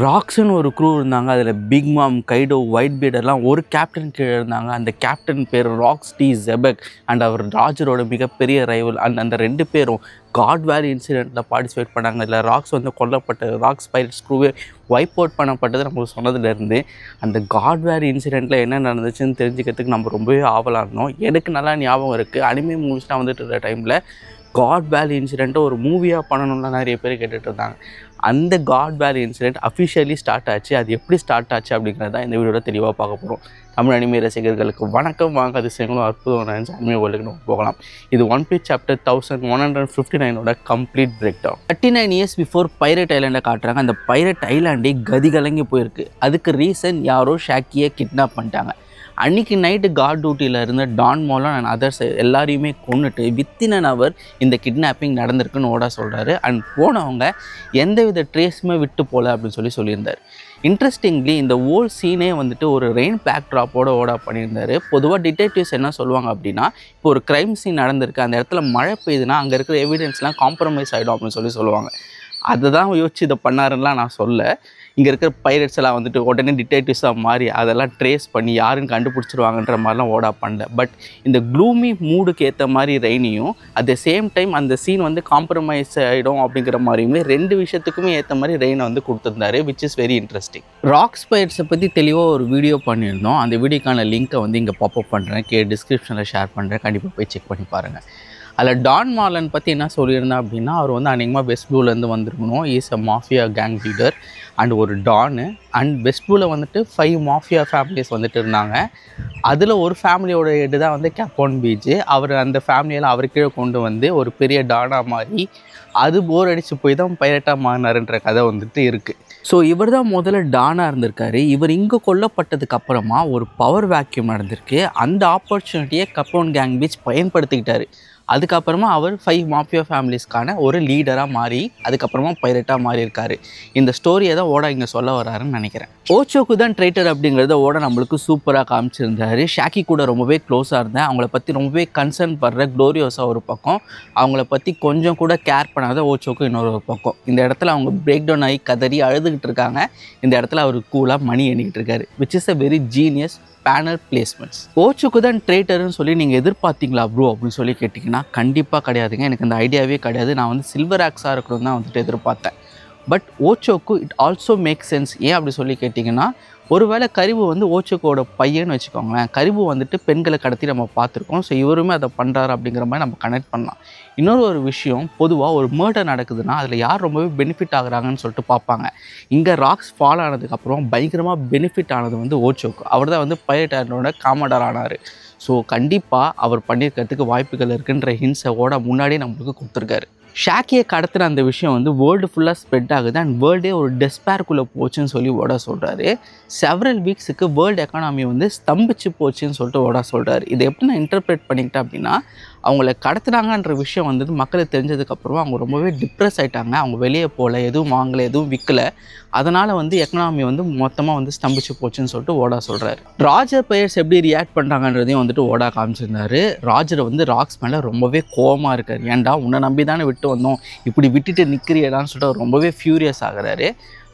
ராக்ஸ்ன்னு ஒரு க்ரூ இருந்தாங்க. அதில் பிக் மாம், கைடோ, ஒயிட் பீடர்லாம் ஒரு கேப்டன் கீழே இருந்தாங்க. அந்த கேப்டன் பேர் ராக்ஸ் டி ஜெபெக் அண்ட் அவர் ராஜரோட மிகப்பெரிய ரைவல். அந்த 2 பேரும் காட் வேலி இன்சிடெண்ட்டில் பார்ட்டிசிபேட் பண்ணாங்க. இதில் ராக்ஸ் வந்து கொல்லப்பட்ட ராக்ஸ் பைரட்ஸ் க்ரூவே வைப் அவுட் பண்ணப்பட்டது நம்ம சொன்னதுலேருந்து அந்த காட் வேலி இன்சிடெண்ட்டில் என்ன நடந்துச்சுன்னு தெரிஞ்சுக்கிறதுக்கு நம்ம ரொம்பவே ஆவலாக இருந்தோம். எனக்கு நல்லா ஞாபகம் இருக்குது. அனிமே மூவிஸ்லாம் வந்துட்டு இருந்த டைமில் காட் வேலி இன்சிடெண்ட்டை ஒரு மூவியாக பண்ணணும்னு நிறைய பேர் கேட்டுட்டு இருந்தாங்க. அந்த காட் வேலி இன்சிடெண்ட் அஃபிஷியலி ஸ்டார்ட் ஆச்சு. அது எப்படி ஸ்டார்ட் ஆச்சு அப்படிங்கிறது தான் இந்த வீடியோவில் தெளிவாக பார்க்க போகிறோம். தமிழ் அனிமே ரசிகர்களுக்கு வணக்கம். வாங்க அதிசயங்களும் அற்புதம் அனிமே வேர்ல்டுக்கு நம்ம போகலாம். இது one piece chapter 1159 complete break down. 39 years before pirate ஐலாண்டை காட்டுறாங்க. அந்த பைரட் ஐலாண்டே கதி கலங்கி போயிருக்கு. அதுக்கு ரீசன் யாரோ ஷாக்கியை கிட்னாப் பண்ணிட்டாங்க. அன்றைக்கி நைட்டு கார்ட் டியூட்டியில் இருந்த டான் மோலன் அண்ட் அதர்ஸ் எல்லாரையுமே கொண்டுட்டு வித்தின் அன் அவர் இந்த கிட்னாப்பிங் நடந்திருக்குன்னு ஓடா சொல்கிறாரு. அண்ட் போனவங்க எந்தவித ட்ரேஸுமே விட்டு போகல அப்படின்னு சொல்லியிருந்தார். இன்ட்ரெஸ்டிங்லி இந்த ஓல் சீனே வந்துட்டு ஒரு ரெயின் பேக் ட்ராப்போட ஓடா பண்ணியிருந்தார். பொதுவாக டிடெக்டிவ்ஸ் என்ன சொல்லுவாங்க அப்படின்னா, இப்போ ஒரு க்ரைம் சீன் நடந்திருக்கு, அந்த இடத்துல மழை பெய்யுதுன்னா அங்கே இருக்கிற எவிடன்ஸ்லாம் காம்ப்ரமைஸ் ஆகிடும் அப்படின்னு சொல்லுவாங்க. அதை தான் யோசிச்சு இதை பண்ணாருன்னெலாம் நான் சொல்ல. இங்கே இருக்கிற பைரட்ஸ் எல்லாம் வந்துட்டு உடனே டிடெக்டிவ்ஸாக மாறி அதெல்லாம் ட்ரேஸ் பண்ணி யாருன்னு கண்டுபிடிச்சிருவாங்கன்ற மாதிரிலாம் ஓடா பண்ணல. பட் இந்த க்ளூமி மூடுக்கு ஏற்ற மாதிரி ரெய்னியும் அட் த சேம் டைம் அந்த சீன் வந்து காம்ப்ரமைஸ் ஆகிடும் அப்படிங்கிற மாதிரியுமே 2 விஷயத்துக்குமே ஏற்ற மாதிரி ரெயினை வந்து கொடுத்துருந்தாரு. Which is very interesting. Rocks பைரட்ஸை பற்றி தெளிவாக ஒரு வீடியோ பண்ணியிருந்தோம். அந்த வீடியோக்கான லிங்க்கை வந்து இங்கே பாப்அப் பண்ணுறேன், டிஸ்கிரிப்ஷனில் ஷேர் பண்ணுறேன். கண்டிப்பாக போய் செக் பண்ணி பாருங்கள். அதில் டான் மாலன் பற்றி என்ன சொல்லியிருந்தேன் அப்படின்னா, அவர் வந்து அநேகமாக வெஸ்ட் ப்ளூலேருந்து வந்திருக்கணும். Is a mafia gang leader and ஒரு டானு. அண்ட் வெஸ்ட் ப்ளூவில் வந்துட்டு 5 மாஃபியா ஃபேமிலிஸ் வந்துட்டு இருந்தாங்க. அதில் ஒரு ஃபேமிலியோட ஹெட்டு தான் வந்து கேப்போன் பீச். அவர் அந்த ஃபேமிலியில் அவர் கீழே கொண்டு வந்து ஒரு பெரிய டானாக மாறி அது போர் அடித்து போய் தான் பைரட்டாக மாறினாருன்ற கதை வந்துட்டு இருக்குது. ஸோ இவர் தான் முதல்ல டானாக இருந்திருக்காரு. இவர் இங்கே கொல்லப்பட்டதுக்கு அப்புறமா ஒரு பவர் வேக்யூம் நடந்திருக்கு. அந்த ஆப்பர்ச்சுனிட்டியை கேப்போன் கேங் பீச் பயன்படுத்திக்கிட்டாரு. அதுக்கப்புறமா அவர் 5 மாஃபியா ஃபேமிலிஸ்க்கான ஒரு லீடராக மாறி அதுக்கப்புறமா பைரட்டாக மாறி இருக்காரு. இந்த ஸ்டோரியை தான் ஓடா இங்கே சொல்ல வராருன்னு நினைக்கிறேன். ஓச்சோக்கு தான் ட்ரைட்டர் அப்படிங்கிறத ஓட நம்மளுக்கு சூப்பராக காமிச்சிருந்தாரு. ஷாக்கி கூட ரொம்பவே க்ளோஸாக இருந்தேன். அவங்கள பற்றி ரொம்பவே கன்சர்ன் படுற க்ளோரியோஸாக ஒரு பக்கம், அவங்கள பற்றி கொஞ்சம் கூட கேர் பண்ணாத ஓச்சோக்கு இன்னொரு பக்கம். இந்த இடத்துல அவங்க பிரேக் டவுன் ஆகி கதறி அழுதுகிட்டு இருக்காங்க. இந்த இடத்துல அவர் கூலாக மணி எண்ணிக்கிட்டு இருக்காரு. Which is a very genius panel placements. ஓச்சுக்கு தான் ட்ரேட்டர்னு சொல்லி நீங்கள் எதிர்பார்த்தீங்களா ப்ரோ அப்படின்னு சொல்லி கேட்டிங்கன்னா கண்டிப்பாக கிடையாதுங்க. எனக்கு அந்த ஐடியாவே கிடையாது. நான் வந்து சில்வர் ஆக்ஸாக இருக்கணும் தான் வந்துட்டு எதிர்பார்த்தேன். பட் ஓச்சோக்கு இட் ஆல்சோ மேக் சென்ஸ். ஏன் அப்படி சொல்லி கேட்டிங்கன்னா, ஒருவேளை கரிபு வந்து ஓச்சோக்கோட பையன்னு வச்சுக்கோங்களேன். கரிபு வந்துட்டு பெண்களை கடத்தி நம்ம பார்த்துருக்கோம். ஸோ இவருமே அதை பண்ணுறாரு அப்படிங்கிற மாதிரி நம்ம கனெக்ட் பண்ணலாம். இன்னொரு விஷயம், பொதுவாக ஒரு மர்டர் நடக்குதுன்னா அதில் யார் ரொம்பவே பெனிஃபிட் ஆகுறாங்கன்னு சொல்லிட்டு பார்ப்பாங்க. இங்கே ராக்ஸ் ஃபால் ஆனதுக்கப்புறம் பயங்கரமாக பெனிஃபிட் ஆனது வந்து ஓச்சோக்கு. அவர் தான் வந்து பைரட் ஐலாண்டோட காமடர் ஆனார். ஸோ கண்டிப்பாக அவர் பண்ணியிருக்கிறதுக்கு வாய்ப்புகள் இருக்குன்ற ஹின்ஸை ஓட முன்னாடியே நம்மளுக்கு கொடுத்துருக்காரு. ஷாக்கியை கடத்துகிற அந்த விஷயம் வந்து வேர்ல்டு ஃபுல்லாக ஸ்ப்ரெட் ஆகுது அண்ட் வேர்ல்டே ஒரு டெஸ்பேருக்குள்ளே போச்சுன்னு சொல்லி ஓடா சொல்கிறாரு. செவரல் வீக்ஸுக்கு வேர்ல்டு எக்கானமி வந்து ஸ்தம்பிச்சு போச்சுன்னு சொல்லிட்டு ஓடா சொல்கிறாரு. இதை எப்படி நான் இன்டர்பிரேட் பண்ணிக்கிட்டேன் அப்படின்னா, அவங்கள கடத்துனாங்கன்ற விஷயம் வந்து மக்களுக்கு தெரிஞ்சதுக்கப்புறம் அவங்க ரொம்பவே டிப்ரெஸ் ஆகிட்டாங்க. அவங்க வெளியே போகல, எதுவும் வாங்கலை, எதுவும் விற்கலை. அதனால் வந்து எக்கனாமி வந்து மொத்தமாக வந்து ஸ்தம்பிச்சு போச்சுன்னு சொல்லிட்டு ஓடா சொல்கிறாரு. ராஜர் பிளேயர்ஸ் எப்படி ரியாக்ட் பண்ணுறாங்கன்றதையும் வந்துட்டு ஓடா காமிச்சிருந்தாரு. ராஜர் வந்து ராக்ஸ் மேலே ரொம்பவே கோவமாக இருக்கார். ஏன்டா உன்னை நம்பி தானே விட்டு வந்தோம், இப்படி விட்டுட்டு நிற்கிறியடான்னு சொல்லிட்டு ரொம்பவே ஃபியூரியஸ் ஆகிறாரு.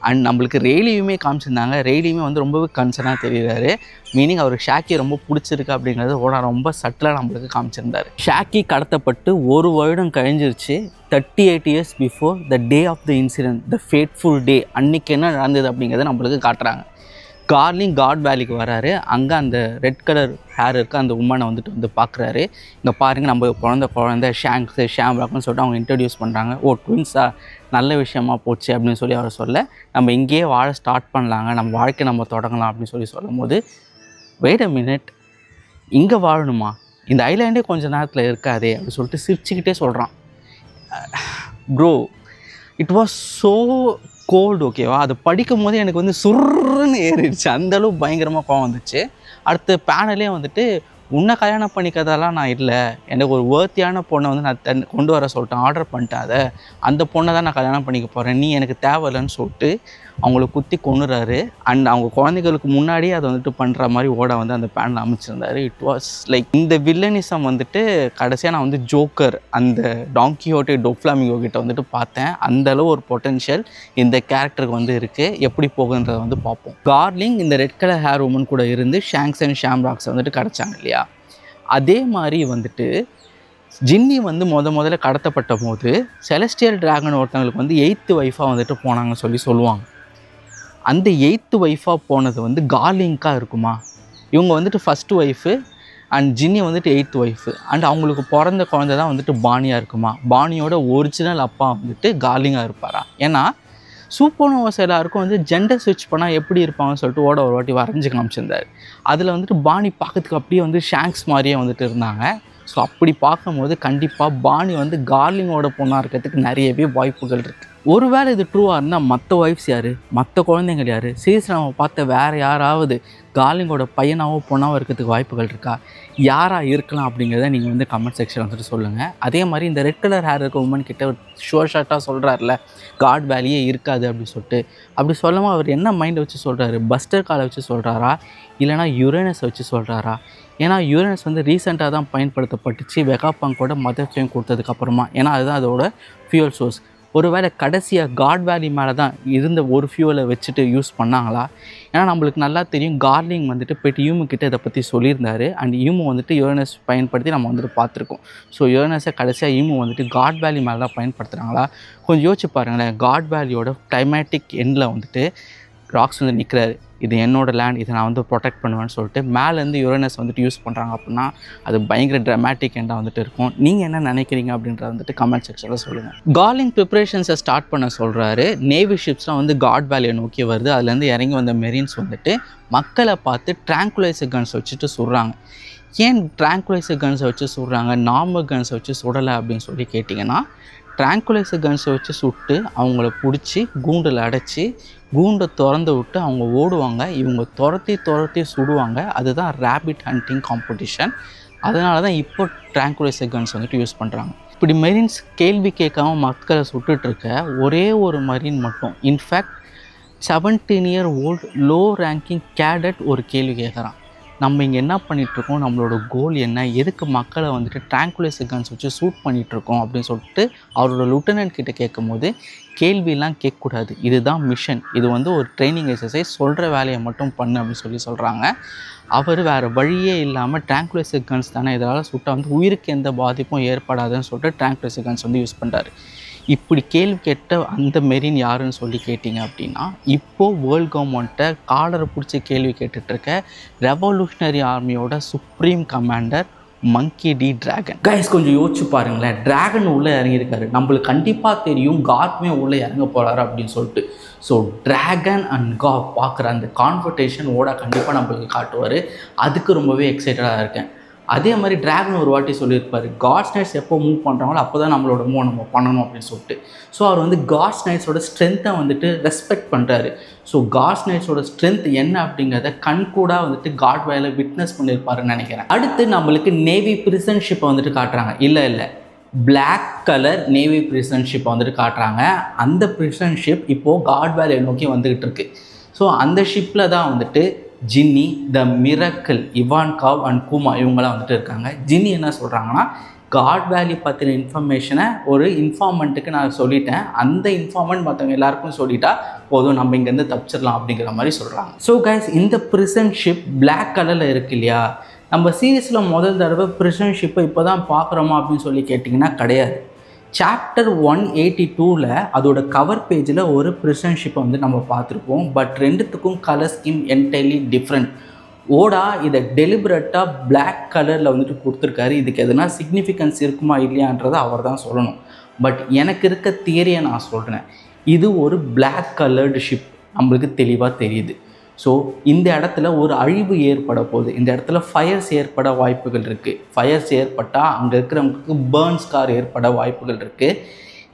அண்ட் நம்மளுக்கு ரெய்லியுமே காமிச்சிருந்தாங்க. ரெய்லியுமே வந்து ரொம்பவே கன்சர்னாக தெரிகிறாரு. மீனிங் அவருக்கு ஷாக்கி ரொம்ப பிடிச்சிருக்கு அப்படிங்கிறது ஓடா ரொம்ப சட்டிலாக நம்மளுக்கு காமிச்சிருந்தார். ஷாக்கி கடத்தப்பட்டு 1 வருடம் கழிஞ்சிருச்சு. 38 years before the day of the incident, the fateful day. அன்றைக்கி என்ன நடந்தது அப்படிங்கிறத நம்மளுக்கு காட்டுறாங்க. கார்லிங் காட் வேலிக்கு வராரு. அங்கே அந்த ரெட் கலர் ஹேர் இருக்க அந்த உமனை வந்துட்டு பார்க்குறாரு. இங்கே பாருங்கள், நம்ம குழந்தை ஷாங்க்ஸு ஷாம்ராக்னு சொல்லிட்டு அவங்க இன்ட்ரடியூஸ் பண்ணுறாங்க. ஓ ட்வின்ஸா, நல்ல விஷயமா போச்சு அப்படின்னு சொல்லி அவர் சொல்ல, நம்ம இங்கேயே வாழ ஸ்டார்ட் பண்ணலாங்க, நம்ம வாழ்க்கை நம்ம தொடங்கலாம் அப்படின்னு சொல்லும் போது, வெயிட் அ மினிட், இங்கே வாழணுமா, இந்த ஐலாண்டே கொஞ்சம் நேரத்தில் இருக்காதே அப்படின்னு சொல்லிட்டு சிரிச்சுக்கிட்டே சொல்கிறான். Bro, it was so cold. ஓகேவா, அதை படிக்கும் போதே எனக்கு வந்து சுருன்னு ஏறிடுச்சு. அந்தளவு பயங்கரமாக கோவம் வந்துச்சு. அடுத்த பேனலே வந்துட்டு, உன்னை கல்யாணம் பண்ணிக்கிறதெல்லாம் நான் இல்லை, எனக்கு ஒரு வேர்த்தியான பொண்ணை வந்து நான் கொண்டு வர சொல்லிட்டேன், ஆர்டர் பண்ணிட்டேன், அந்த பொண்ணை தான் நான் கல்யாணம் பண்ணிக்க போகிறேன், நீ எனக்கு தேவையில்லைன்னு சொல்லிட்டு அவங்கள குத்தி கொன்னுறாரு. அண்ட் அவங்க குழந்தைகளுக்கு முன்னாடியே அதை வந்துட்டு பண்ணுற மாதிரி ஓட வந்து அந்த பேனில் அமைச்சிருந்தாரு. இட் வாஸ் லைக் இந்த வில்லனிசம் வந்துட்டு கடைசியாக நான் வந்து ஜோக்கர் அந்த டான்கிஹோட்டே டொஃப்ளாமிங்கோ கிட்ட வந்துட்டு பார்த்தேன். அந்தளவு ஒரு பொட்டென்ஷியல் இந்த கேரக்டருக்கு வந்து இருக்குது. எப்படி போகுன்றதை வந்து பார்ப்போம். கார்லிங் இந்த ரெட் கலர் ஹேர் உமன் கூட இருந்து ஷாங்க்ஸ் அண்ட் ஷாம்ராக்ஸ் வந்துட்டு கிடச்சாங்க இல்லையா, அதே மாதிரி வந்துட்டு ஜின்னி வந்து முதல்ல கடத்தப்பட்ட போது செலஸ்டியல் டிராகன் ஒருத்தவங்களுக்கு வந்து 8th ஒய்ஃபாக வந்துட்டு போனாங்கன்னு சொல்லுவாங்க. அந்த 8th ஒய்ஃபாக போனது வந்து கார்லிங்காக இருக்குமா? இவங்க வந்துட்டு ஃபஸ்ட்டு ஒய்ஃபு அண்ட் ஜின்னி வந்துட்டு 8th ஒய்ஃபு அண்ட் அவங்களுக்கு பிறந்த குழந்தை தான் வந்துட்டு பானியாக இருக்குமா? பானியோட ஒரிஜினல் அப்பா வந்துட்டு கார்லிங்காக இருப்பாரா? ஏன்னா சூப்பர்னோவாஸ் எல்லாருக்கும் வந்து ஜெண்டர் ஸ்விட்ச் பண்ணால் எப்படி இருப்பாங்கன்னு சொல்லிட்டு ஒரு வாட்டி வரைஞ்சி காமிச்சிருந்தார். அதில் வந்துட்டு பானி பார்க்கறதுக்கு அப்படியே வந்து ஷாங்க்ஸ் மாதிரியே வந்துட்டு இருந்தாங்க. ஸோ அப்படி பார்க்கும்போது கண்டிப்பாக பானி வந்து கார்லிங்கோட பொண்ணாக இருக்கிறதுக்கு நிறையவே வாய்ப்புகள் இருக்குது. ஒருவேளை இது ட்ரூவாக இருந்தால் மற்ற ஒய்ஃப்ஸ் யார், மற்ற குழந்தைங்கள் யார், சீரியஸில் நம்ம பார்த்த வேறு யாராவது கார்லிங்கோட பையனாவோ பொண்ணாவோ இருக்கிறதுக்கு வாய்ப்புகள் இருக்கா? யாராக இருக்கலாம் அப்படிங்கிறத நீங்கள் வந்து கமெண்ட் செக்ஷன் வந்துட்டு சொல்லுங்கள். அதே மாதிரி இந்த ரெட் கலர் ஹேர் இருக்க உமன் கிட்ட ஒரு ஷோர் ஷார்ட்டாக சொல்கிறாருல காட் வேலியே இருக்காது அப்படின்னு சொல்லிட்டு, அப்படி சொல்லாமல் அவர் என்ன மைண்டை வச்சு சொல்கிறாரு? பஸ்டர் காலை வச்சு சொல்கிறாரா இல்லைனா யுரேனஸை வச்சு சொல்கிறாரா? ஏன்னா யுரேனஸ் வந்து ரீசெண்டாக தான் பயன்படுத்தப்பட்டுச்சு வெகாபாங்கோட மதர் ஃப்ளேம் கொடுத்ததுக்கப்புறமா. ஏன்னா அதுதான் அதோட ஃபியூல் சோர்ஸ். ஒருவேளை கடைசியாக காட் வேலி மேலே தான் இருந்த ஒரு ஃபியூலை வச்சுட்டு யூஸ் பண்ணாங்களா? ஏன்னா நம்மளுக்கு நல்லா தெரியும் கார்லிங் வந்துட்டு போய்ட்டு யூமு கிட்ட இதை பற்றி சொல்லியிருந்தாரு. அண்ட் யூமு வந்துட்டு யுரேனஸ் பயன்படுத்தி நம்ம வந்துட்டு பார்த்துருக்கோம். ஸோ யுரேனஸை கடைசியாக யூமு வந்துட்டு காட் வேலி மேலே தான் பயன்படுத்துகிறாங்களா? கொஞ்சம் யோசிச்சு பாருங்களேன். காட் வேலியோட கிளைமேட்டிக் எண்டில் வந்துட்டு ராக்ஸ் வந்து நிற்கிறாரு. இது என்னோடய லேண்ட், இதை நான் வந்து ப்ரொடெக்ட் பண்ணுவேன்னு சொல்லிட்டு மேலேருந்து யுரேனஸ் வந்துட்டு யூஸ் பண்ணுறாங்க அப்படின்னா அது பயங்கர ட்ராமேட்டிக் எண்டாக வந்துட்டு இருக்கும். நீங்கள் என்ன நினைக்கிறீங்க அப்படின்றத வந்துட்டு கமெண்ட் செக்ஷனில் சொல்லுங்கள். கார்லிங் ப்ரிப்பரேஷன்ஸை ஸ்டார்ட் பண்ண சொல்கிறாரு. நேவி ஷிப்ஸ்லாம் வந்து காட் வேலியை நோக்கி வருது. அதுலேருந்து இறங்கி வந்த மெரின்ஸ் வந்துட்டு மக்களை பார்த்து ட்ராங்குலைசர் கன்ஸ் வச்சுட்டு சுடுறாங்க. ஏன் ட்ராங்குலைசர் கன்ஸை வச்சு சுடுறாங்க, நார்மல் கன்ஸை வச்சு சுடலை அப்படின்னு சொல்லி கேட்டிங்கன்னா, ட்ராங்குலைசர் கன்ஸை வச்சு சுட்டு அவங்கள பிடிச்சி கூண்டில் அடைச்சி கூண்டை திறந்து விட்டு அவங்க ஓடுவாங்க. இவங்க துரத்தி சுடுவாங்க. அதுதான் ரேபிட் ஹண்டிங் காம்படிஷன். அதனால தான் இப்போ ட்ராங்குலைசர் கன்ஸ் வந்துட்டு யூஸ் பண்ணுறாங்க. இப்படி மெரின்ஸ் கேள்வி கேட்காம மக்களை சுட்டுட்ருக்க ஒரே ஒரு மரீன் மட்டும், in fact 17 year old low ranking cadet ஒரு கேள்வி கேட்குறான். நம்ம இங்கே என்ன பண்ணிகிட்ருக்கோம், நம்மளோட கோல் என்ன, எதுக்கு மக்களை வந்துட்டு ட்ராங்குலைசர் கன்ஸ் வச்சு ஷூட் பண்ணிகிட்ருக்கோம் அப்படின்னு சொல்லிட்டு அவரோட லிeutenant கிட்ட கேட்கும் போது கேள்வியெல்லாம் கேட்கக்கூடாது, இதுதான் மிஷன், இது வந்து ஒரு ட்ரைனிங் எக்ஸசைஸ், சொல்கிற வேலையை மட்டும் பண்ணு அப்படின்னு சொல்கிறாங்க. அவர் வேறு வழியே இல்லாமல் ட்ராங்குலைசர் கன்ஸ் தானே, இதனால் சுட்டால் வந்து உயிருக்கு எந்த பாதிப்பும் ஏற்படாதுன்னு சொல்லிட்டு ட்ராங்குலைசர் கன்ஸ் வந்து யூஸ் பண்ணுறாரு. இப்படி கேள்வி கேட்ட அந்த மெரின் யாருன்னு சொல்லி கேட்டிங்க அப்படின்னா, இப்போது வேர்ல்ட் கவர்மெண்ட்டை காலரை பிடிச்சி கேள்வி கேட்டுட்ருக்க ரெவல்யூஷனரி ஆர்மியோட சுப்ரீம் கமாண்டர் மங்கி டி டிராகன். கைஸ் கொஞ்சம் யோசிச்சு பாருங்களேன், டிராகன் உள்ளே இறங்கியிருக்காரு. நம்மளுக்கு கண்டிப்பாக தெரியும் காட்மே உள்ளே இறங்க போகிறாரு அப்படின்னு சொல்லிட்டு. ஸோ டிராகன் அண்ட் காட் பார்க்குற அந்த கான்வர்சேஷன் ஓட கண்டிப்பாக நம்மளுக்கு காட்டுவார். அதுக்கு ரொம்பவே எக்ஸைட்டடாக இருக்கேன். அதே மாதிரி டிராகன் ஒரு வாட்டி சொல்லியிருப்பார், காட்ஸ் நைட்ஸ் எப்போ மூவ் பண்ணுறாங்களோ அப்போ தான் நம்மளோட மூவ் நம்ம பண்ணணும் அப்படின்னு சொல்லிட்டு. ஸோ அவர் வந்து காட்ஸ் நைட்ஸோட ஸ்ட்ரென்த்தை வந்துட்டு ரெஸ்பெக்ட் பண்ணுறாரு. ஸோ காட்ஸ் நைட்ஸோட ஸ்ட்ரென்த் என்ன அப்படிங்கிறத கண்கூடாக வந்துட்டு காட் வேலை விட்னஸ் பண்ணியிருப்பாருன்னு நினைக்கிறேன். அடுத்து நம்மளுக்கு நேவி பிரிசன் ஷிப்பை வந்துட்டு காட்டுறாங்க. இல்லை பிளாக் கலர் நேவி பிரிசன் ஷிப்பை வந்துட்டு காட்டுறாங்க. அந்த பிரிசன் ஷிப் இப்போது காட் வேலையை நோக்கி வந்துக்கிட்டு இருக்கு. ஸோ அந்த ஷிப்பில் தான் வந்துட்டு ஜின்னி, த மிரக்கிள், இவான்காவ் அண்ட் கூமா இவங்களாம் வந்துட்டு இருக்காங்க. ஜின்னி என்ன சொல்கிறாங்கன்னா, காட் வேலி பற்றின இன்ஃபர்மேஷனை ஒரு இன்ஃபார்மெண்ட்டுக்கு நான் சொல்லிட்டேன், அந்த இன்ஃபார்மெண்ட் மற்றவங்க எல்லாருக்கும் சொல்லிட்டா போதும், நம்ம இங்கேருந்து தப்பிச்சிடலாம் அப்படிங்கிற மாதிரி சொல்கிறாங்க. ஸோ கைஸ், இந்த பிரிசன் ஷிப் பிளாக் கலரில் இருக்கு இல்லையா, நம்ம சீரீஸில் முதல் தடவை பிரிசன் ஷிப்பை இப்போ தான் பார்க்குறோமா அப்படின்னு சொல்லி கேட்டிங்கன்னா கிடையாது. சாப்டர் 182ல் அதோட கவர் பேஜில் ஒரு பிரிசன் ஷிப்பை வந்து நம்ம பார்த்துருப்போம். பட் ரெண்டுத்துக்கும் கலர் ஸ்கீம் என்டையர்லி டிஃப்ரெண்ட். ஓடா இதை டெலிபரேட்டாக பிளாக் கலரில் வந்துட்டு கொடுத்துருக்காரு. இதுக்கு எதனா சிக்னிஃபிகன்ஸ் இருக்குமா இல்லையான்றதை அவர் தான் சொல்லணும். பட் எனக்கு இருக்க தியரியை நான் சொல்கிறேன். இது ஒரு பிளாக் கலர்டு ஷிப், நம்மளுக்கு தெளிவாக தெரியுது. ஸோ இந்த இடத்துல ஒரு அழிவு ஏற்பட போகுது. இந்த இடத்துல ஃபயர்ஸ் ஏற்பட வாய்ப்புகள் இருக்குது. ஃபயர்ஸ் ஏற்பட்டால் அங்கே இருக்கிறவங்களுக்கு பேர்ன் ஸ்கார் ஏற்பட வாய்ப்புகள் இருக்குது.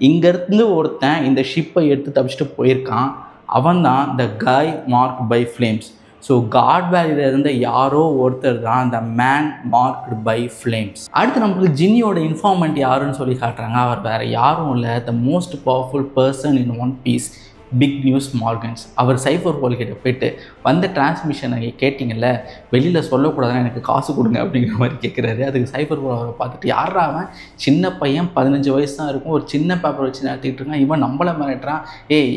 இங்கேருந்து ஒருத்தன் இந்த ஷிப்பை எடுத்து தப்பிச்சுட்டு போயிருக்கான். அவன் தான் the guy mark by flames. So God வேலியில் இருந்த யாரோ ஒருத்தர் தான் அந்த மேன் மார்க்டு பை ஃப்ளேம்ஸ். அடுத்து நமக்கு ஜின்னியோட இன்ஃபார்மெண்ட் யாருன்னு சொல்லி காட்டுறாங்க. அவர் வேறு யாரும் இல்லை, the most powerful person in One Piece, big news Morgans. அவர் சைஃபர் ஹோல் கிட்ட போய்ட்டு வந்த டிரான்ஸ்மிஷனை கேட்டிங்கல்ல, வெளியில் சொல்லக்கூடாதுன்னா எனக்கு காசு கொடுங்க அப்படிங்கிற மாதிரி கேட்குறாரு. அதுக்கு சைஃபர் ஹோல் அவரை பார்த்துட்டு, யாரா அவன், சின்ன பையன் 15 வயசு தான் இருக்கும், ஒரு சின்ன பேப்பர் வச்சு நடத்திட்டு இருக்கான், இவன் நம்மளை மிரட்டுறான்,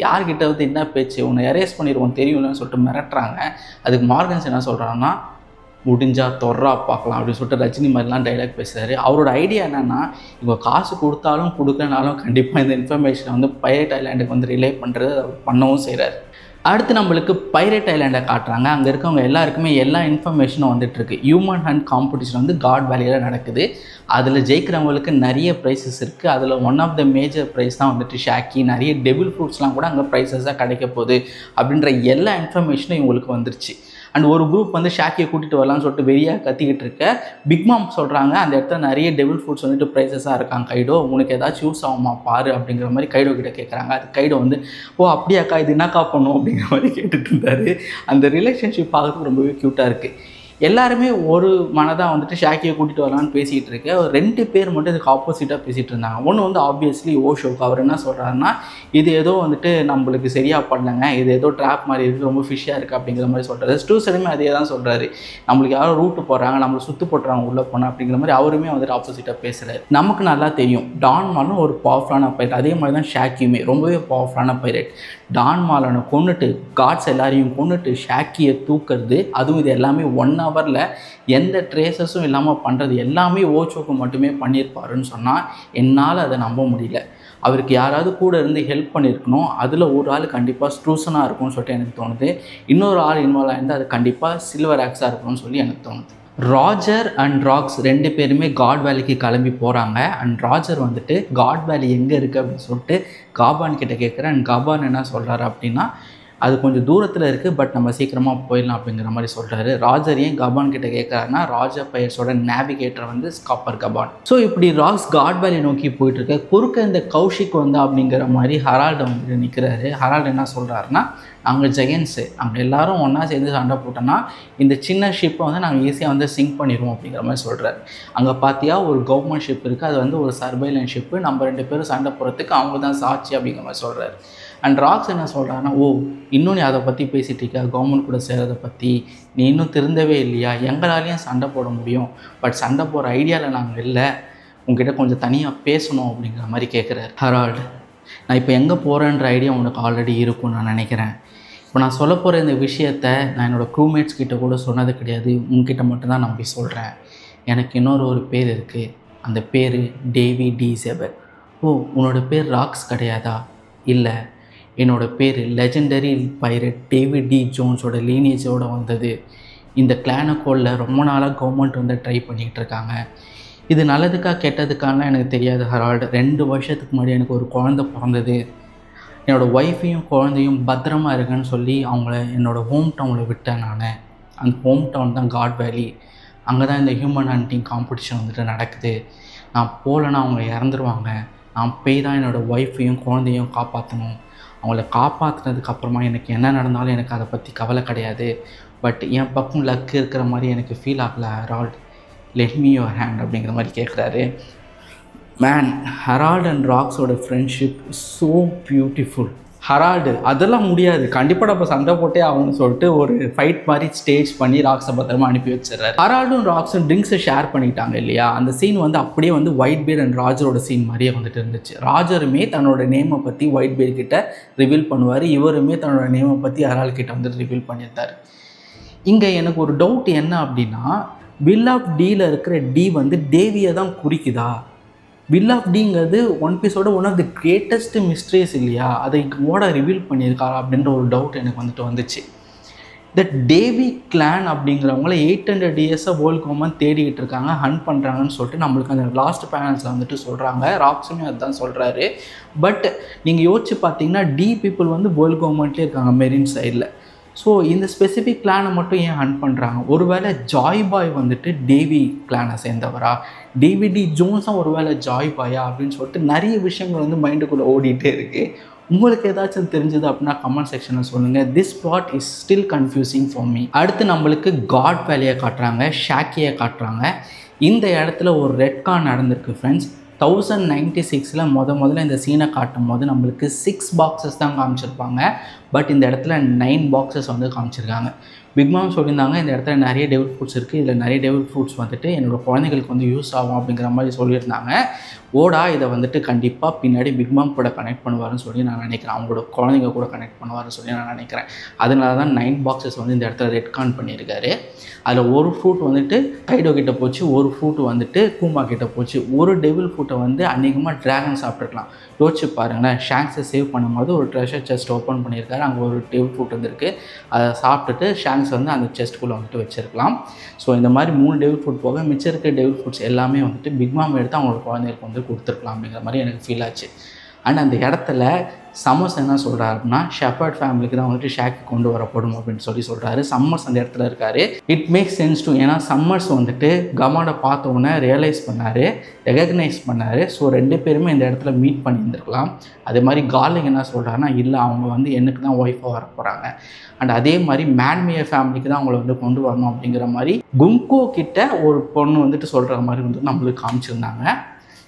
யார்கிட்ட வந்து என்ன பேச்சு, உன்னை எரேஸ் பண்ணிடுவோம் தெரியும்னு சொல்லிட்டு மிரட்டுறாங்க. அதுக்கு மார்கன்ஸ் என்ன சொல்கிறாங்கன்னா, முடிஞ்சால் தொர்றா பார்க்கலாம் அப்படின்னு சொல்லிட்டு ரஜினி மாதிரிலாம் டைலாக் பேசுகிறாரு. அவரோட ஐடியா என்னென்னா, இவங்க காசு கொடுத்தாலும் கொடுக்கலனாலும் கண்டிப்பாக இந்த இன்ஃபர்மேஷனை வந்து பைரேட் ஐலாண்டுக்கு வந்து ரிலே பண்ணுறது அவர் பண்ணவும் செய்கிறார். அடுத்து நம்மளுக்கு பைரேட் ஐலாண்டை காட்டுறாங்க. அங்கே இருக்கவங்க எல்லாருக்குமே எல்லா இன்ஃபர்மேஷனும் வந்துட்டுருக்கு. ஹியூமன் ஹண்ட் காம்படிஷன் வந்து காட் வேலியில் நடக்குது. அதில் ஜெயிக்கிறவங்களுக்கு நிறைய ப்ரைஸஸ் இருக்குது. அதில் one of the major prize தான் வந்துட்டு ஷாக்கி. நிறைய டெபிள் ஃப்ரூட்ஸ்லாம் கூட அங்கே ப்ரைஸஸாக கிடைக்க போகுது அப்படின்ற எல்லா இன்ஃபர்மேஷனும் இவங்களுக்கு வந்துருச்சு. அண்ட் ஒரு குரூப் வந்து ஷாக்கியை கூட்டிகிட்டு வரலான்னு சொல்லிட்டு வெறியாக கத்திக்கிட்டு இருக்க பிக் மாம் சொல்கிறாங்க, அந்த இடத்துல நிறைய டெபிள் ஃபுட்ஸ் வந்துட்டு ப்ரைஸஸாக இருக்காங்க கைடோ, உனக்கு ஏதாச்சும் யூஸ் ஆகுமா பாரு அப்படிங்கிற மாதிரி கைடோ கிட்ட கேட்குறாங்க. அது கைடோ வந்து, ஓ அப்படியாக்கா, இது என்னக்கா பண்ணும் அப்படிங்கிற மாதிரி கேட்டுட்டு இருந்தார். அந்த ரிலேஷன்ஷிப் பார்க்கறதுக்கு ரொம்பவே க்யூட்டாக இருக்குது. எல்லாருமே ஒரு மனதாக வந்துட்டு ஷாக்கியை கூட்டிகிட்டு வரலான்னு பேசிகிட்டு இருக்க, ஒரு 2 பேர் மட்டும் இதுக்கு ஆப்போசிட்டாக பேசிகிட்டு இருந்தாங்க. ஒன்று வந்து ஆப்வியஸ்லி ஓஷோக்கு. அவர் என்ன சொல்கிறாருன்னா, இது ஏதோ வந்துட்டு நம்மளுக்கு சரியாக பண்ணலங்க, இது ஏதோ ட்ராப் மாதிரி இருக்குது, ரொம்ப ஃபிஷ்ஷாக இருக்குது அப்படிங்கிற மாதிரி சொல்கிறாரு. ஸ்டூ சைடுமே அதே தான் சொல்கிறாரு, நம்மளுக்கு யாரோ ரூட்டு போடுறாங்க, நம்மளை சுற்று போட்டுறாங்க உள்ளே போனால் அப்படிங்கிற மாதிரி அவருமே வந்துட்டு ஆப்போசிட்டாக பேசுகிறாரு. நமக்கு நல்லா தெரியும் டான் மாலும் ஒரு பவர்ஃபுல்லான பைரட், அதே மாதிரி தான் ஷாக்கியுமே ரொம்பவே பவர்ஃபுல்லான பைரட். டான் மாலனை கொண்டுட்டு, காட்ஸ் எல்லாரையும் கொண்டுட்டு ஷாக்கியை தூக்குறது, அதுவும் இது எல்லாமே 1 ஹவரில் எந்த ட்ரேசஸும் இல்லாமல் பண்ணுறது எல்லாமே ஓச்சோக்கு மட்டுமே பண்ணியிருப்பாருன்னு சொன்னால் என்னால் அதை நம்ப முடியல. அவருக்கு யாராவது கூட இருந்து ஹெல்ப் பண்ணியிருக்கணும். அதில் ஒரு ஆள் கண்டிப்பாக ஸ்ட்ரூசனாக இருக்கும்னு சொல்லிட்டு எனக்கு தோணுது. இன்னொரு ஆள் இன்வால்வ் ஆகிருந்தால் அது கண்டிப்பாக சில்வர் ஆக்ஸாக இருக்கும்னு சொல்லி எனக்கு தோணுது. ராஜர் அண்ட் ராக்ஸ் 2 பேருமே காட் வேலிக்கு கிளம்பி போகிறாங்க. அண்ட் ராஜர் வந்துட்டு காட் வேலி எங்கே இருக்குது அப்படின்னு சொல்லிட்டு காபான் கிட்ட கேட்குறேன். அண்ட் காபான் என்ன சொல்கிறாரு அப்படின்னா, அது கொஞ்சம் தூரத்தில் இருக்குது, பட் நம்ம சீக்கிரமாக போயிடலாம் அப்படிங்கிற மாதிரி சொல்கிறாரு. ராஜர் ஏன் கபான் கிட்ட கேட்குறாருன்னா, ராஜா பையர்ஸோட நேவிகேட்டர் வந்து ஸ்காப்பர் கபான். ஸோ இப்படி ராக்ஸ் காட் வேலி நோக்கி போயிட்டுருக்க, குறுக்க இந்த கௌஷிக் வந்து அப்படிங்கிற மாதிரி ஹரால்டு வந்து நிற்கிறாரு. ஹரால்டு என்ன சொல்கிறாருன்னா, நாங்கள் ஜெயன்ஸு, அங்கே எல்லோரும் ஒன்றா சேர்ந்து சண்டை போட்டோன்னா இந்த சின்ன ஷிப்பை வந்து நாங்கள் ஈஸியாக வந்து சிங்க் பண்ணிடுவோம் அப்படிங்கிற மாதிரி சொல்கிறாரு. அங்கே பார்த்தியா ஒரு கவர்மெண்ட் ஷிப் இருக்குது, அது வந்து ஒரு சர்வைலன்ஸ் ஷிப்பு, நம்ம 2 பேரும் சண்டை போகிறதுக்கு அவங்க தான் சாட்சி அப்படிங்கிற மாதிரி சொல்கிறாரு. அண்ட் ராக்ஸ் என்ன சொல்கிறாங்கன்னா, ஓ இன்னும் நீ அதை பற்றி பேசிகிட்டு இருக்க, கவர்மெண்ட் கூட சேர்றதை பற்றி நீ இன்னும் திருந்தவே இல்லையா, எங்களாலேயும் சண்டை போட முடியும், பட் சண்டை போகிற ஐடியாவில் நாங்கள் இல்லை, உங்ககிட்ட கொஞ்சம் தனியாக பேசணும் அப்படிங்கிற மாதிரி கேட்குறாரு ஹரால்டு. நான் இப்போ எங்கே போகிறேன்ற ஐடியா உனக்கு ஆல்ரெடி இருக்கும்னு நான் நினைக்கிறேன். இப்போ நான் சொல்ல போகிற இந்த விஷயத்தை நான் என்னோடய க்ரூமேட்ஸ் கிட்ட கூட சொன்னது கிடையாது, உங்ககிட்ட மட்டும்தான் நம்பி சொல்கிறேன். எனக்கு இன்னொரு பேர் இருக்குது, அந்த பேர் டேவி டி ஜெபக். ஓ உன்னோட பேர் ராக்ஸ் கிடையாதா? இல்லை, என்னோடய பேர் லெஜெண்டரி பைரட் டேவிட் டி ஜோன்ஸோட லீனேஜோடு வந்தது. இந்த கிளானை கொல்ல ரொம்ப நாளாக கவர்மெண்ட் வந்து ட்ரை பண்ணிக்கிட்டு இருக்காங்க. இது நல்லதுக்கா கெட்டதுக்கான எனக்கு தெரியாது ஹரால்டு. 2 வருஷத்துக்கு முன்னாடி எனக்கு ஒரு குழந்தை பிறந்தது. என்னோடய ஒய்ஃபையும் குழந்தையும் பத்திரமா இருக்குன்னு சொல்லி அவங்கள என்னோடய ஹோம் டவுனில் விட்டேன் நான். அந்த ஹோம் டவுன் தான் காட் வேலி. அங்கே தான் இந்த ஹியூமன் ஹண்டிங் காம்படிஷன் வந்துட்டு நடக்குது. நான் போகலன்னா அவங்க இறந்துருவாங்க. நான் போய் தான் என்னோடய ஒய்ஃபையும் குழந்தையும் காப்பாற்றணும். அவங்கள காப்பாற்றினதுக்கப்புறமா எனக்கு என்ன நடந்தாலும் எனக்கு அதை பற்றி கவலை கிடையாது. பட் என் பக்கம் லக்கு இருக்கிற மாதிரி எனக்கு ஃபீல் ஆகலை Harald. Let me your hand அப்படிங்கிற மாதிரி கேட்குறாரு. மேன், ஹரால்டு அண்ட் ராக்ஸோட friendship is so beautiful. Harald அதெல்லாம் முடியாது, கண்டிப்பாக நம்ம சண்டை போட்டே ஆகும்னு சொல்லிட்டு ஒரு ஃபைட் மாதிரி ஸ்டேஜ் பண்ணி ராக்ஸை பத்திரமா அனுப்பி வச்சிடறாரு. ஹரால்டும் ராக்ஸும் ட்ரிங்க்ஸை ஷேர் பண்ணிட்டாங்க இல்லையா, அந்த சீன் வந்து அப்படியே வந்து ஒயிட் பீட் அண்ட் ராஜரோட சீன் மாதிரியே வந்துட்டு இருந்துச்சு. ராஜருமே தன்னோட நேமை பற்றி ஒயிட் பீட் கிட்ட ரிவீல் பண்ணுவார், இவருமே தன்னோட நேமை பற்றி ஹரால்டு கிட்ட வந்துட்டு ரிவீல் பண்ணியிருந்தார். இங்கே எனக்கு ஒரு டவுட் என்ன அப்படின்னா, வில் ஆஃப் டீல இருக்கிற டி வந்து டேவியை தான் குறிக்குதா? வில் ஆஃப் டிங்கிறது ஒன் பீஸோட one of the greatest mysteries இல்லையா, அதை ஓட ரிவீல் பண்ணியிருக்காரா அப்படின்ற ஒரு டவுட் எனக்கு வந்துச்சு. இந்த டேவி கிளான் அப்படிங்கிறவங்கள 800 இயர்ஸாக வேர்ல்டு கவர்மெண்ட் தேடிக்கிட்டு இருக்காங்க, ஹண்ட் பண்ணுறாங்கன்னு சொல்லிட்டு நம்மளுக்கு அந்த லாஸ்ட் பேனல்ஸில் வந்துட்டு சொல்கிறாங்க. ராக்ஸுமே அதுதான் சொல்கிறாரு. பட் நீங்கள் யோசிச்சு பார்த்தீங்கன்னா டி பீப்புள் வந்து வேர்ல்டு கவர்மெண்ட்லேயே இருக்காங்க மெரின் சைடில். ஸோ இந்த ஸ்பெசிஃபிக் கிளானை மட்டும் ஏன் ஹண்ட் பண்ணுறாங்க? ஒருவேளை ஜாய் பாய் வந்துட்டு டேவி கிளானை சேர்ந்தவரா, டேவிட் டி ஜோன்ஸும் ஒருவேளை ஜாய் பாயா அப்படின்னு சொல்லிட்டு நிறைய விஷயங்கள் வந்து மைண்டுக்குள்ளே ஓடிட்டே இருக்குது. உங்களுக்கு ஏதாச்சும் தெரிஞ்சது அப்படின்னா கமெண்ட் செக்ஷனில் சொல்லுங்கள். This plot is still confusing for me. அடுத்து நம்மளுக்கு காட் வேலியை காட்டுறாங்க, ஷாக்கியை காட்டுறாங்க. இந்த இடத்துல ஒரு ரெட்கான் நடந்திருக்கு ஃப்ரெண்ட்ஸ். 1096 முதல்ல இந்த சீனை காட்டும் போது நம்மளுக்கு 6 பாக்ஸஸ் தான் காமிச்சிருப்பாங்க. பட் இந்த இடத்துல 9 பாக்ஸஸ் வந்து காமிச்சிருக்காங்க. பிக் மாம் சொல்லியிருந்தாங்க இந்த இடத்துல நிறைய டெவில் ஃப்ரூட்ஸ் இருக்குது, இதில் நிறைய டெவில் ஃப்ரூட்ஸ் வந்துட்டு என்னோடய குழந்தைகளுக்கு வந்து யூஸ் ஆகும் அப்படிங்கிற மாதிரி சொல்லியிருந்தாங்க. ஓடா இதை வந்துட்டு கண்டிப்பாக பின்னாடி பிக் மாம் கூட கனெக்ட் பண்ணுவாருன்னு சொல்லி நான் நினைக்கிறேன். அவங்களோட குழந்தைங்க கூட கனெக்ட் பண்ணுவாருன்னு சொல்லி நான் நினைக்கிறேன். அதனால தான் 9 பாக்ஸஸ் வந்து இந்த இடத்துல ரெட்கான் பண்ணியிருக்காரு. அதில் ஒரு ஃப்ரூட் வந்துட்டு கைடோ கிட்ட போச்சு, ஒரு ஃப்ரூட் வந்துட்டு கூமா கிட்ட போச்சு. ஒரு டெவில் ஃப்ரூட்டை வந்து அநேகமாக ட்ராகன் சாப்பிட்ருக்கலாம். யோசிச்சு பாருங்களேன், ஷாங்க்ஸை சேவ் பண்ணும்போது ஒரு ட்ரெஷர் செஸ்ட் ஓப்பன் பண்ணியிருக்காரு, அங்கே ஒரு டெவில் ஃப்ரூட் வந்துருக்கு. அதை சாப்பிட்டுட்டு ஷாங்க்ஸ் வந்து அந்த செஸ்ட்டுக்குள்ளே வந்துட்டு வச்சுருக்கலாம். ஸோ இந்த மாதிரி 3 டெவில் ஃப்ரூட் போக மிச்சம் இருக்க டெவில் ஃப்ரூட்ஸ் எல்லாமே வந்துட்டு பிக் மாம் எடுத்து அவங்களோட குழந்தைகளுக்கு வந்து கொடுத்துருக்கலாம் அப்படிங்கிற மாதிரி எனக்கு ஃபீல் ஆச்சு. அண்ட் அந்த இடத்துல சம்மர்ஸ் என்ன சொல்கிறாரு அப்படின்னா, ஷெப்பர்ட் ஃபேமிலிக்கு தான் வந்துட்டு ஷாக்கு கொண்டு வரப்படும் அப்படின்னு சொல்லி சொல்கிறாரு. சம்மர்ஸ் அந்த இடத்துல இருக்கார். இட் மேக்ஸ் சென்ஸ் டு, ஏன்னா சம்மர்ஸ் வந்துட்டு கமாடை பார்த்த உடனே ரியலைஸ் பண்ணார், ரெகக்னைஸ் பண்ணார். ஸோ 2 பேருமே இந்த இடத்துல மீட் பண்ணியிருந்துருக்கலாம். அதே மாதிரி கார்லிங் என்ன சொல்கிறாருன்னா, இல்லை அவங்க வந்து எனக்கு தான் ஒய்ஃபாக வர போகிறாங்க. அண்ட் அதே மாதிரி மேன்மியர் ஃபேமிலிக்கு தான் அவங்கள வந்து கொண்டு வரணும் அப்படிங்கிற மாதிரி கும்கோ கிட்ட ஒரு பொண்ணு வந்துட்டு சொல்கிற மாதிரி வந்து நம்மளுக்கு காமிச்சிருந்தாங்க.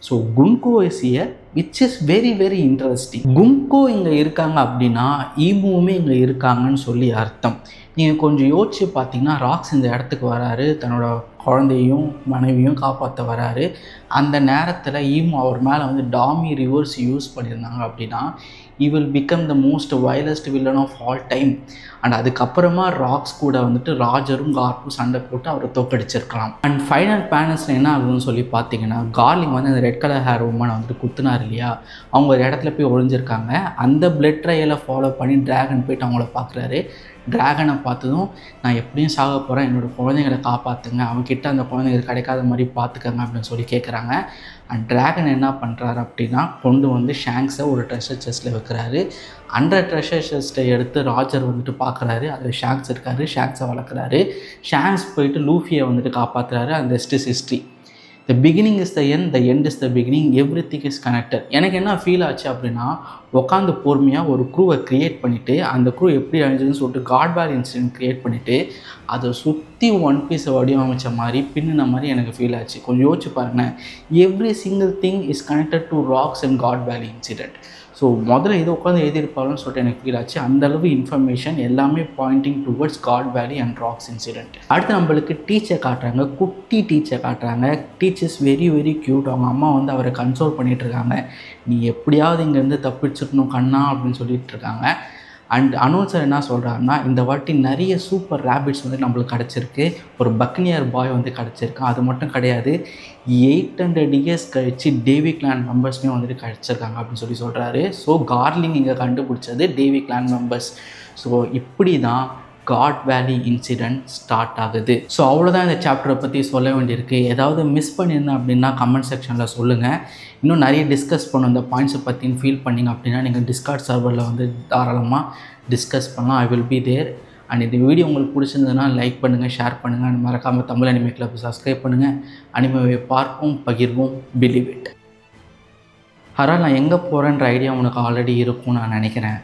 ஸோ கும்கோ is here, which is very very interesting. கும்கோ இங்கே இருக்காங்க அப்படின்னா ஈமுவுமே இங்கே இருக்காங்கன்னு சொல்லி அர்த்தம். நீங்கள் கொஞ்சம் யோசிச்சு பார்த்தீங்கன்னா, ராக்ஸ் இந்த இடத்துக்கு வராரு, தன்னோட குழந்தையும் மனைவியும் காப்பாற்ற வராரு. அந்த நேரத்தில் ஈமு அவர் மேலே வந்து டாமி ரிவர்ஸ் யூஸ் பண்ணியிருந்தாங்க அப்படின்னா, he will become the most vilest villain of all time. And அதுக்கப்புறமா ராக்ஸ் கூட வந்துட்டு ராஜரும் கார்ப்பும் சண்டை போட்டு அவரை தோக்கடிச்சிருக்கலாம். அண்ட் ஃபைனல் பேனல்ஸில் என்ன ஆகுதுன்னு சொல்லி பார்த்தீங்கன்னா, கார்லிங் வந்து அந்த ரெட் கலர் ஹேர் உமனை வந்துட்டு குத்துனார் இல்லையா, அவங்க ஒரு இடத்துல போய் ஒழிஞ்சிருக்காங்க. அந்த பிளட் ட்ரையலை ஃபாலோ பண்ணி ட்ராகன் போய்ட்டு அவங்கள பார்க்குறாரு. ட்ராகனை பார்த்ததும், நான் எப்படியும் சாக போகிறேன், என்னோடய குழந்தைங்களை காப்பாற்றுங்க, அவங்கக்கிட்ட அந்த குழந்தைங்க கிடைக்காத மாதிரி பார்த்துக்கங்க அப்படின்னு சொல்லி கேட்குறாங்க. அண்ட் ட்ராகன் என்ன பண்ணுறாரு அப்படின்னா, கொண்டு வந்து ஷாங்க்ஸை ஒரு ட்ரெஷர் செஸ்ட்டில் வைக்கிறாரு. அந்த ட்ரெஷர் செஸ்ட்டை எடுத்து ராஜர் வந்துட்டு பார்க்குறாரு, அதில் ஷாங்க்ஸ் இருக்காரு, ஷாங்க்ஸை வளர்க்குறாரு. ஷாங்க்ஸ் போயிட்டு லூஃபியை வந்துட்டு காப்பாற்றுறாரு. அந்த rest is history. The beginning is the end, the end is the beginning, everything is connected. எனக்கு என்ன ஃபீல் ஆச்சு அப்படின்னா, உட்காந்து பொறுமையாக ஒரு க்ரூவை க்ரியேட் பண்ணிவிட்டு, அந்த க்ரூ எப்படி அழிஞ்சதுன்னு சொல்லிட்டு காட் வேலி இன்சிடென்ட் க்ரியேட் பண்ணிவிட்டு, அதை சுற்றி ஒன் பீஸை வடிவமைச்ச மாதிரி பின்னின மாதிரி எனக்கு ஃபீல் ஆச்சு. கொஞ்சம் யோசிச்சு பாருங்கள், every single thing is connected to Rocks and God Valley incident. So முதல்ல இதை உட்காந்து எழுதியிருப்பாங்கன்னு சொல்லிட்டு எனக்கு ஃபீல் ஆச்சு. அந்தளவு இன்ஃபர்மேஷன் எல்லாமே பாயிண்டிங் டுவர்ட்ஸ் காட் வேலி அண்ட் ராக்ஸ் இன்சிடென்ட். அடுத்து நம்மளுக்கு டீச்சர் காட்டுறாங்க, குட்டி டீச்சர் காட்டுறாங்க. Teachers very very cute. அவங்க அம்மா வந்து அவரை கன்சோல் பண்ணிகிட்டு இருக்காங்க, நீ எப்படியாவது இங்கேருந்து தப்பிச்சிடணும் கண்ணா அப்படின்னு சொல்லிட்டு இருக்காங்க. அண்ட் அனௌன்சர் என்ன சொல்கிறாருன்னா, இந்த வாட்டி நிறைய சூப்பர் ரேபிட்ஸ் வந்து நம்மளுக்கு கிடச்சிருக்கு, ஒரு பக்னியர் பாய் வந்து கிடச்சிருக்கான். அது மட்டும் கிடையாது, 800 இயர்ஸ் கழித்து டேவி கிளான் மெம்பர்ஸ்மே வந்துட்டு கிடச்சிருக்காங்க அப்படின்னு சொல்லி சொல்கிறாரு. ஸோ கார்லிங் இங்கே கண்டுபிடிச்சது டேவி கிளான் மெம்பர்ஸ். ஸோ இப்படி தான் காட் வேலி இன்சிடென்ட் ஸ்டார்ட் ஆகுது. ஸோ அவ்வளோதான் இந்த சாப்டரை பற்றி சொல்ல வேண்டியிருக்கு. ஏதாவது மிஸ் பண்ணியிருந்தேன் அப்படின்னா கமெண்ட் செக்ஷனில் சொல்லுங்கள். இன்னும் நிறைய டிஸ்கஸ் பண்ணணும் இந்த பாயிண்ட்ஸை பற்றின்னு ஃபீல் பண்ணிங்க அப்படின்னா நீங்கள் டிஸ்கார்ட் சர்வரில் வந்து தாராளமாக டிஸ்கஸ் பண்ணலாம். I will be there. And இந்த வீடியோ உங்களுக்கு பிடிச்சிருந்ததுன்னா லைக் பண்ணுங்கள், ஷேர் பண்ணுங்கள். அண்ட் மறக்காமல் தமிழ் அனிமே கிளப் சப்ஸ்கிரைப் பண்ணுங்கள். அனிமேவை பார்ப்போம், பகிர்வோம், பிலீவ் இட். நான் எங்கே போகிறேன்ற ஐடியா உனக்கு ஆல்ரெடி இருக்கும்னு நான் நினைக்கிறேன்.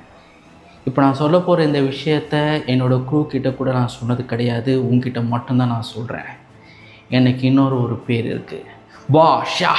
இப்போ நான் சொல்ல போகிற இந்த விஷயத்த என்னோடய க்ரூ கிட்ட கூட நான் சொன்னது கிடையாது, உங்ககிட்ட மட்டும்தான் நான் சொல்கிறேன். எனக்கு இன்னொரு பேர் இருக்குது, பாஷா.